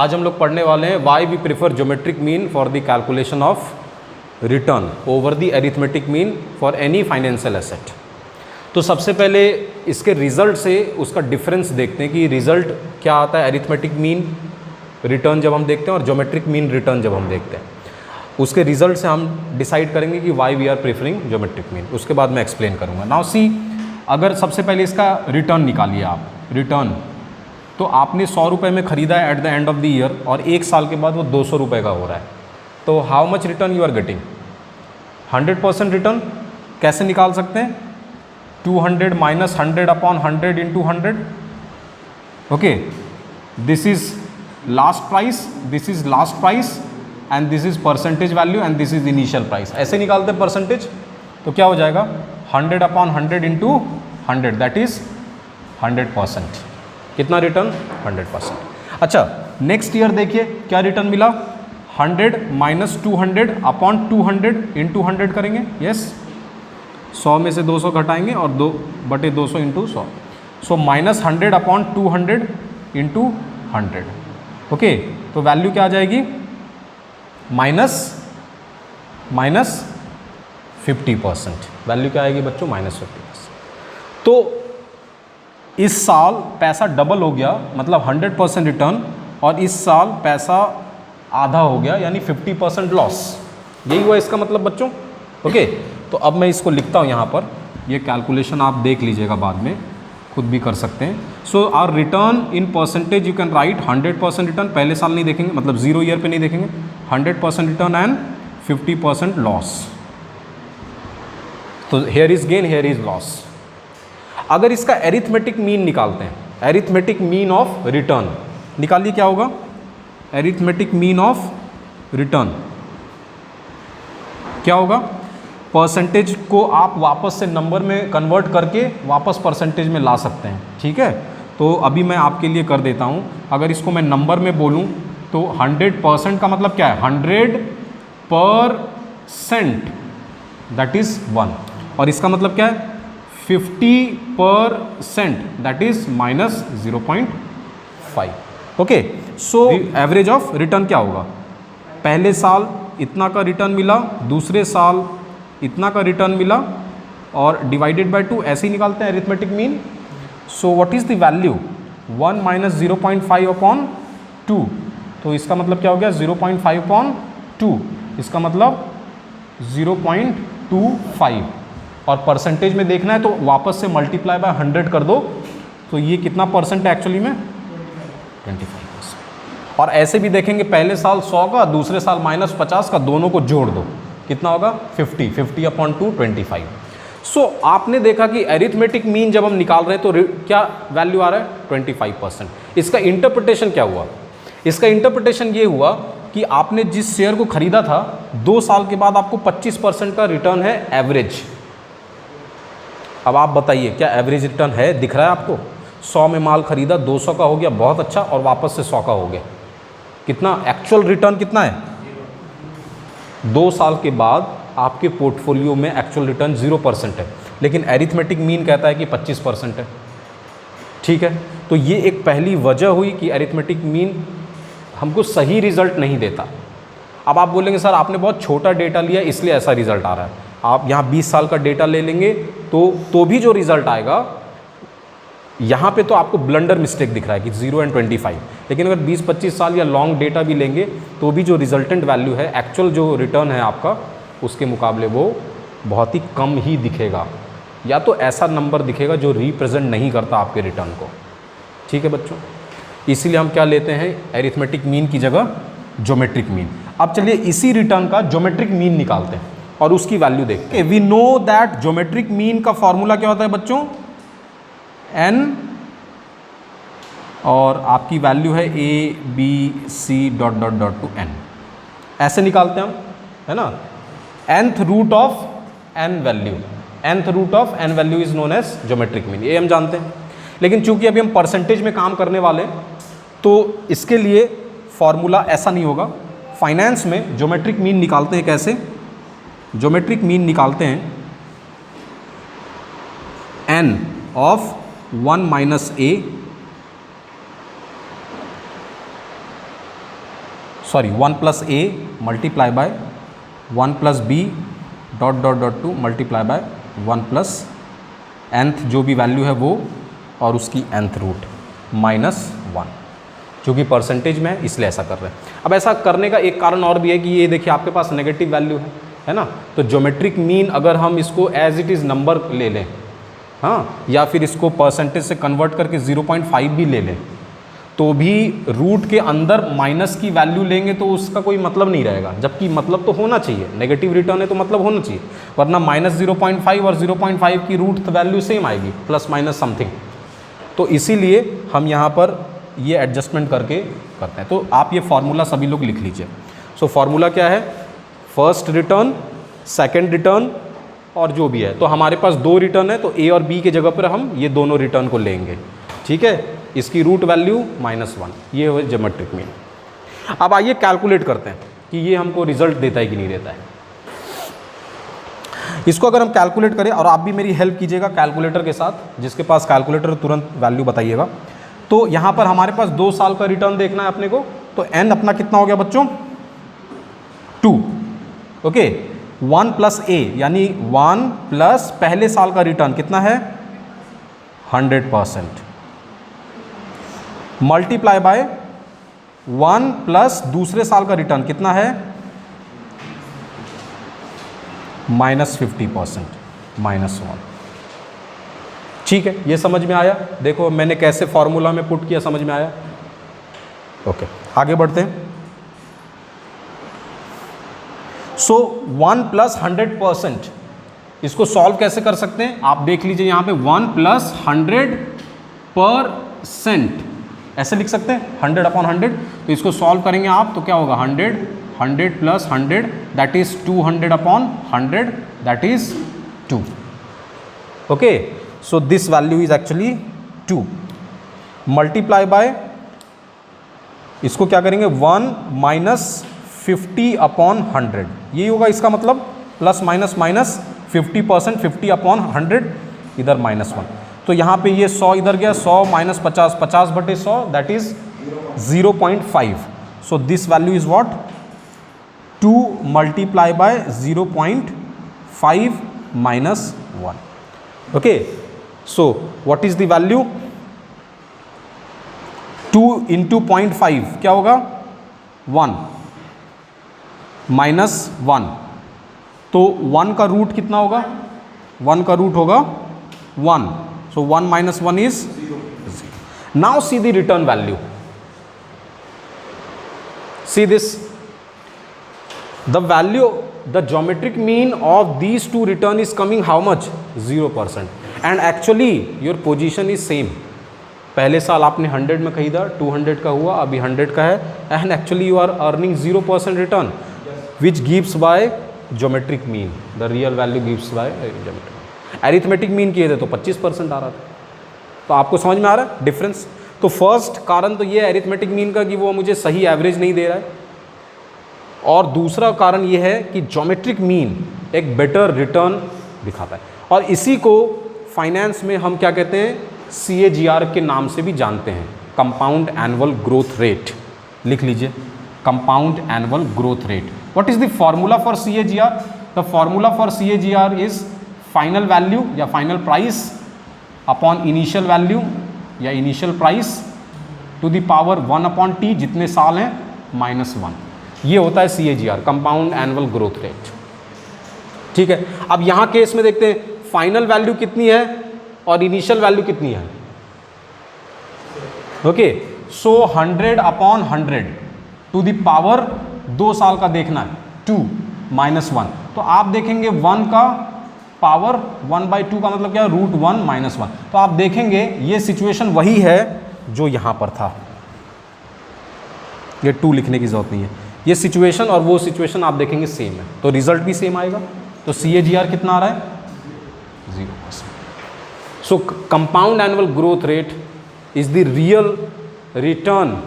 आज हम लोग पढ़ने वाले हैं why we prefer geometric mean for the calculation of return over the arithmetic mean for any financial asset. तो सबसे पहले इसके रिजल्ट से उसका डिफरेंस देखते हैं कि रिजल्ट क्या आता है एरिथमेटिक मीन रिटर्न जब हम देखते हैं और ज्योमेट्रिक मीन रिटर्न जब हम देखते हैं। उसके रिजल्ट से हम डिसाइड करेंगे कि why we are preferring geometric mean. उसके बाद मैं एक्सप्लेन करूँगा। नाउ सी, अगर सबसे पहले इसका रिटर्न निकालिए आप, रिटर्न तो आपने 100 रुपये में ख़रीदा है at the end of the year और 1 साल के बाद वो 200 रुपये का हो रहा है, तो how much return you are getting? 100% return कैसे निकाल सकते हैं? 200 minus 100 upon 100 into 100। Okay, this is last price, this is last price and this is percentage value and this is initial price. ऐसे निकालते हैं परसेंटेज, तो क्या हो जाएगा 100 अपॉन 100 इंटू 100 दैट इज 100%। कितना रिटर्न? 100%। अच्छा, नेक्स्ट ईयर देखिए क्या रिटर्न मिला? 100 माइनस 200 अपॉन 200 इंटू 100 करेंगे। यस, 100 में से 200 घटाएंगे और 2/200 into 100, so minus 100 upon 200 into 100। Okay, तो वैल्यू क्या आ जाएगी? माइनस 50%। वैल्यू क्या आएगी बच्चों? माइनस 50%। तो इस साल पैसा डबल हो गया, मतलब 100% रिटर्न, और इस साल पैसा आधा हो गया यानी 50% लॉस। यही हुआ इसका मतलब बच्चों। ओके, तो अब मैं इसको लिखता हूँ यहाँ पर, ये कैलकुलेशन आप देख लीजिएगा, बाद में खुद भी कर सकते हैं। So our return in percentage you can write 100% return, पहले साल नहीं देखेंगे, मतलब 0 ईयर पे नहीं देखेंगे, 100% रिटर्न एंड 50% लॉस। तो here is gain, here is loss. अगर इसका एरिथमेटिक मीन निकालते हैं, एरिथमेटिक मीन ऑफ रिटर्न निकालिए, क्या होगा? एरिथमेटिक मीन ऑफ रिटर्न क्या होगा? परसेंटेज को आप वापस से नंबर में कन्वर्ट करके वापस परसेंटेज में ला सकते हैं, ठीक है? तो अभी मैं आपके लिए कर देता हूं। अगर इसको मैं नंबर में बोलूं तो 100% का मतलब क्या है? 100% दैट इज 1, और इसका मतलब क्या है? 50% that is minus 0.5। Okay, so average of return क्या होगा? पहले साल इतना का रिटर्न मिला, दूसरे साल इतना का रिटर्न मिला, और डिवाइडेड बाय 2, ऐसे ही निकालते हैं arithmetic mean. So what is the value? 1 minus 0.5 upon 2, तो इसका मतलब क्या हो गया? 0.5 अपॉन 2, इसका मतलब 0.25, और परसेंटेज में देखना है तो वापस से मल्टीप्लाई बाय 100 कर दो, तो ये कितना परसेंट है एक्चुअली में? 25%। और ऐसे भी देखेंगे, पहले साल 100 का, दूसरे साल माइनस 50 का, दोनों को जोड़ दो, कितना होगा? 50 अपॉन 2 25। सो आपने देखा कि एरिथमेटिक मीन जब हम निकाल रहे हैं तो क्या वैल्यू आ रहा है? 25%। इसका इंटरप्रिटेशन क्या हुआ? इसका इंटरप्रिटेशन ये हुआ कि आपने जिस शेयर को खरीदा था, 2 साल के बाद आपको 25% का रिटर्न है एवरेज। अब आप बताइए, क्या एवरेज रिटर्न है? दिख रहा है आपको? 100 में माल खरीदा, 200 का हो गया, बहुत अच्छा, और वापस से 100 का हो गया। कितना एक्चुअल रिटर्न कितना है? 2 साल के बाद आपके पोर्टफोलियो में एक्चुअल रिटर्न 0% है, लेकिन एरिथमेटिक मीन कहता है कि 25% है। ठीक है, तो ये एक पहली वजह हुई कि एरिथमेटिक मीन हमको सही रिजल्ट नहीं देता। अब आप बोलेंगे सर आपने बहुत छोटा डेटा लिया इसलिए ऐसा रिजल्ट आ रहा है। आप यहाँ 20 साल का डेटा ले लेंगे तो भी जो रिजल्ट आएगा, यहाँ पे तो आपको ब्लंडर मिस्टेक दिख रहा है कि 0 एंड 25, लेकिन अगर 20-25 साल या लॉन्ग डेटा भी लेंगे तो भी जो रिजल्टेंट वैल्यू है, एक्चुअल जो रिटर्न है आपका, उसके मुकाबले वो बहुत ही कम ही दिखेगा, या तो ऐसा नंबर दिखेगा जो रिप्रेजेंट नहीं करता आपके रिटर्न को। ठीक है बच्चों, इसीलिए हम क्या लेते हैं? एरिथमेटिक मीन की जगह ज्योमेट्रिक मीन। अब चलिए इसी रिटर्न का ज्योमेट्रिक मीन निकालते हैं और उसकी वैल्यू देखते हैं। We know that geometric mean का फॉर्मूला क्या होता है बच्चों? n, और आपकी वैल्यू है ABC ... टू n। ऐसे निकालते हैं हम, है ना? nth root of n value, nth root of n value is known as geometric mean, ये हम जानते हैं। लेकिन चूंकि अभी हम परसेंटेज में काम करने वाले हैं तो इसके लिए फॉर्मूला ऐसा नहीं होगा। फाइनेंस में ज्योमेट्रिक मीन निकालते हैं कैसे? ज्योमेट्रिक मीन निकालते हैं n of 1 minus a sorry 1 plus A multiply by 1 plus B dot dot dot to multiply by 1 plus nth जो भी वैल्यू है वो और उसकी nth रूट -1, जो कि परसेंटेज में है इसलिए ऐसा कर रहे हैं। अब ऐसा करने का एक कारण और भी है कि ये देखिए आपके पास नेगेटिव वैल्यू है ना, तो ज्योमेट्रिक मीन अगर हम इसको एज इट इज़ नंबर ले लें, हाँ, या फिर इसको परसेंटेज से कन्वर्ट करके 0.5 भी ले लें, तो भी रूट के अंदर माइनस की वैल्यू लेंगे तो उसका कोई मतलब नहीं रहेगा, जबकि मतलब तो होना चाहिए, नेगेटिव रिटर्न है तो मतलब होना चाहिए, वरना -0.5 और 0.5 की रूट वैल्यू सेम आएगी, प्लस माइनस समथिंग। तो इसीलिए हम यहाँ पर ये एडजस्टमेंट करके करते हैं। तो आप ये फार्मूला सभी लोग लिख लीजिए। सो फार्मूला क्या है, फर्स्ट रिटर्न, सेकंड रिटर्न और जो भी है, तो हमारे पास 2 रिटर्न है, तो ए और बी के जगह पर हम ये दोनों रिटर्न को लेंगे, ठीक है। इसकी रूट वैल्यू -1, ये है ज्योमेट्रिक मीन। अब आइए कैलकुलेट करते हैं कि ये हमको रिजल्ट देता है कि नहीं देता है। इसको अगर हम कैलकुलेट करें, और आप भी मेरी हेल्प कीजिएगा कैलकुलेटर के साथ, जिसके पास कैलकुलेटर तुरंत वैल्यू बताइएगा। तो यहाँ पर हमारे पास 2 साल का रिटर्न देखना है अपने को, तो n अपना कितना हो गया बच्चों, 2, ओके। 1 प्लस a यानी 1 प्लस पहले साल का रिटर्न कितना है 100%, मल्टीप्लाई बाय 1 प्लस दूसरे साल का रिटर्न कितना है -50%, -1, ठीक है। ये समझ में आया, देखो मैंने कैसे फॉर्मूला में पुट किया, समझ में आया, ओके। आगे बढ़ते हैं। सो 1 प्लस 100%, इसको सॉल्व कैसे कर सकते हैं, आप देख लीजिए यहाँ पे 1 प्लस 100%, ऐसे लिख सकते हैं 100/100। तो इसको सॉल्व करेंगे आप तो क्या होगा 100 plus 100 that is 200/100 that is 2, okay. So this value is actually 2, multiply by, इसको क्या करेंगे 1 माइनस 50/100, यही होगा इसका मतलब, प्लस माइनस माइनस 50%, 50/100 इधर -1। तो यहाँ पे ये 100 इधर गया, 100 minus 50, 50/100 that is 0.5। So this value is what 2 multiply by 0.5 -1, okay. So what is the value 2 into 0.5 क्या होगा 1 -1, तो 1 का रूट कितना होगा, 1 का रूट होगा 1, so 1 minus 1 is 0. Now see the return value. See this, the value, the geometric mean of these two return is coming how much 0%, and actually your position is same. पहले साल आपने 100 में खरीदा, 200 का हुआ, अभी 100 का है, and actually you are earning 0% return, which gives by geometric mean, the real value gives by geometric. Arithmetic mean किए थे तो 25% आ रहा था। तो आपको समझ में आ रहा है डिफरेंस। तो फर्स्ट कारण तो ये है एरिथमेटिक मीन का कि वो मुझे सही एवरेज नहीं दे रहा है, और दूसरा कारण ये है कि ज्योमेट्रिक मीन एक बेटर रिटर्न दिखाता है, और इसी को फाइनेंस में हम क्या कहते हैं CAGR के नाम से भी जानते हैं, कंपाउंड एनुअल ग्रोथ रेट। लिख लीजिए compound annual growth rate. What is the formula for CAGR? The formula for CAGR is final value या final price upon initial value या initial price to the power 1/t, जितने साल हैं -1। ये होता है CAGR, compound annual growth rate, ठीक है। अब यहाँ केस में देखते हैं फाइनल वैल्यू कितनी है और इनिशियल वैल्यू कितनी है, okay. So 100/100 to the power 2 साल का देखना है 2 -1, तो आप देखेंगे 1 का पावर 1/2 का मतलब क्या है √1 -1। तो आप देखेंगे ये सिचुएशन वही है जो यहाँ पर था, ये 2 लिखने की जरूरत नहीं है, ये सिचुएशन और वो सिचुएशन आप देखेंगे सेम है, तो रिजल्ट भी सेम आएगा। तो CAGR कितना आ रहा है 0%। So compound annual growth rate is the real return,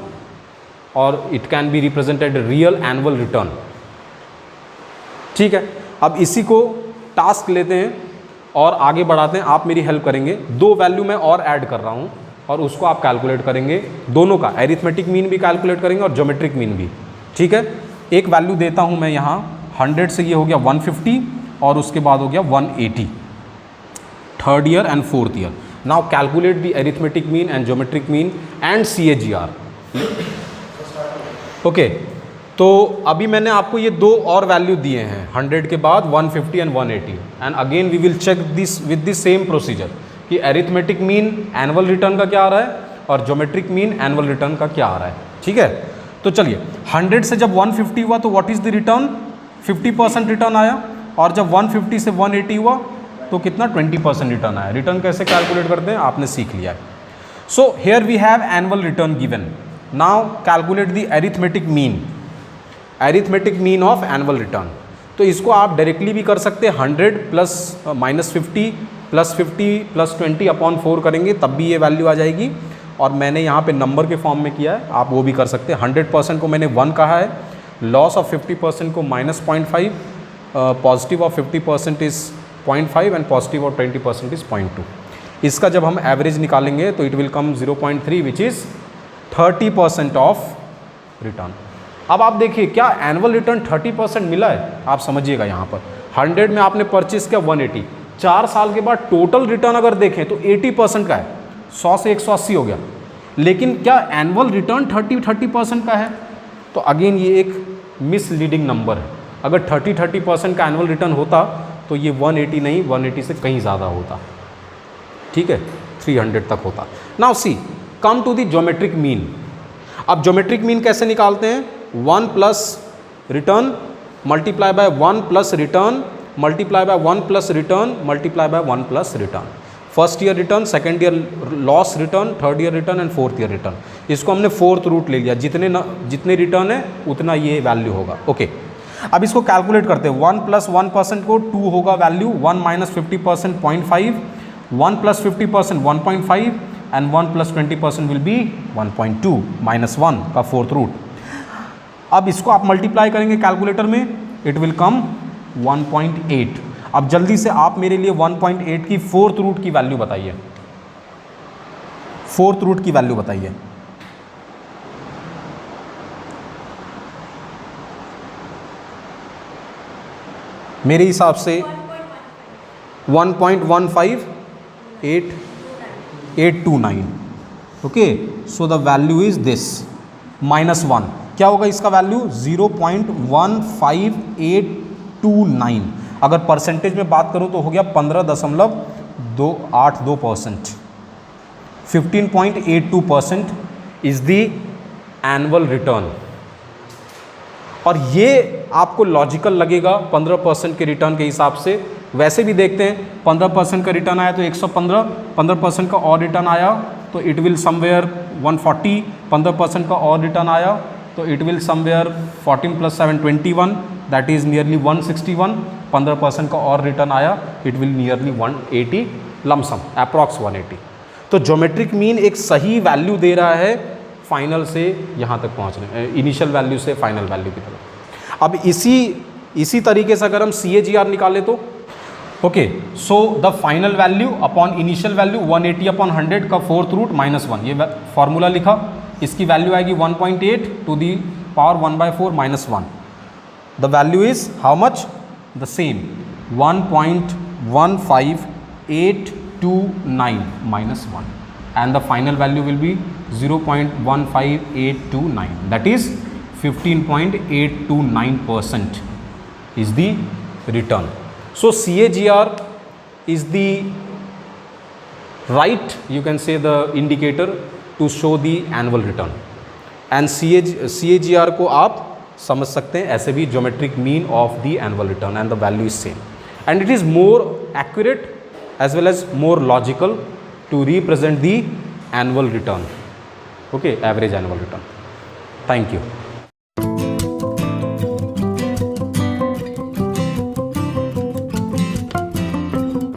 और it can be represented real annual return, ठीक है। अब इसी को टास्क लेते हैं और आगे बढ़ाते हैं, आप मेरी हेल्प करेंगे। 2 वैल्यू मैं और ऐड कर रहा हूँ और उसको आप कैलकुलेट करेंगे, दोनों का एरिथमेटिक मीन भी कैलकुलेट करेंगे और ज्योमेट्रिक मीन भी। ठीक है, एक वैल्यू देता हूँ मैं यहाँ 100 से, ये हो गया 150 और उसके बाद हो गया 180, third year and fourth year. Now calculate the arithmetic mean and geometric mean and CAGR। Okay, तो अभी मैंने आपको ये दो और वैल्यू दिए हैं, 100 के बाद 150 and 180, and again we will check this with the same procedure कि अरिथमेटिक मीन एनुअल रिटर्न का क्या आ रहा है और ज्योमेट्रिक मीन एनुअल रिटर्न का क्या आ रहा है। ठीक है, तो चलिए 100 से जब 150 हुआ तो what is the return, 50% return आया, और जब 150 से 180 हुआ तो कितना, 20% रिटर्न आया। रिटर्न कैसे कैलकुलेट करते हैं आपने सीख लिया है। So here we have annual return given, now calculate the arithmetic mean, arithmetic mean of annual return. तो इसको आप डायरेक्टली भी कर सकते हैं, 100 प्लस -50 प्लस 50 प्लस 20 अपॉन 4 करेंगे तब भी ये वैल्यू आ जाएगी, और मैंने यहाँ पे नंबर के फॉर्म में किया है, आप वो भी कर सकते हैं। 100% को मैंने 1 कहा है, लॉस ऑफ 50% को -0.5, positive of 50% is 0.5 and positive of 20% is 0.2। इसका जब हम एवरेज निकालेंगे तो it will come 0.3 which is 30% of return. अब आप देखिए क्या एनुअल रिटर्न 30% मिला है, आप समझिएगा यहाँ पर 100 में आपने परचेज किया 180, 4 साल के बाद टोटल रिटर्न अगर देखें तो 80% का है, 100 से 180 हो गया, लेकिन क्या एनुअल रिटर्न 30% का है? तो अगेन ये एक मिसलीडिंग नंबर है। अगर 30% का एनुअल रिटर्न होता तो ये 180 नहीं, 180 से कहीं ज़्यादा होता, ठीक है, 300 तक होता। Now see come to the geometric mean. अब ज्योमेट्रिक मीन कैसे निकालते हैं, 1 plus return multiply by 1 plus return multiply by 1 plus return multiply by 1 plus return. First year return, second year loss return, third year return and fourth year return. इसको हमने fourth root ले लिया, जितने return है उतना ये value होगा। Okay, अब इसको कैलकुलेट करते हैं। 1 प्लस 1% को 2 होगा value, 1 minus 50% 0.5, 1 plus 50% 1.5 and 1 plus 20% will be 1.2 minus 1 का फोर्थ रूट। अब इसको आप मल्टीप्लाई करेंगे कैलकुलेटर में, इट विल कम 1.8। अब जल्दी से आप मेरे लिए 1.8 की फोर्थ रूट की वैल्यू बताइए, फोर्थ रूट की वैल्यू बताइए। मेरे हिसाब से 1.15829। Okay, so the value is this -1। क्या होगा इसका वैल्यू, 0.15829। अगर परसेंटेज में बात करूं तो हो गया 15.282%। 15.82% इज द एनुअल रिटर्न। और ये आपको लॉजिकल लगेगा 15% के रिटर्न के हिसाब से। वैसे भी देखते हैं 15% का रिटर्न आया तो 115, 15% का और रिटर्न आया तो इट विल समवेयर 140, 15% का और रिटर्न आया तो it will somewhere 14 + 7 21, that is nearly 161। 15% का और रिटर्न आया it will nearly 180, lump sum approx 180। तो ज्योमेट्रिक मीन एक सही वैल्यू दे रहा है फाइनल से यहाँ तक पहुँचने, इनिशियल वैल्यू से फाइनल वैल्यू की तरफ। अब इसी तरीके से अगर हम CAGR निकालें तो okay, so the final value upon initial value 180/100 का फोर्थ रूट -1, ये फॉर्मूला लिखा। इसकी वैल्यू आएगी 1.8 to the power 1/4 -1। The value is how much, the same 1.15829 -1 and the final value will be 0.15829, that is 15.829% is the return. So CAGR is the right, you can say, the indicator to show the annual return, and CAGR को आप समझ सकते हैं ऐसे भी, geometric mean of the annual return, and the value is same, and it is more accurate as well as more logical to represent the annual return, okay, average annual return. Thank you.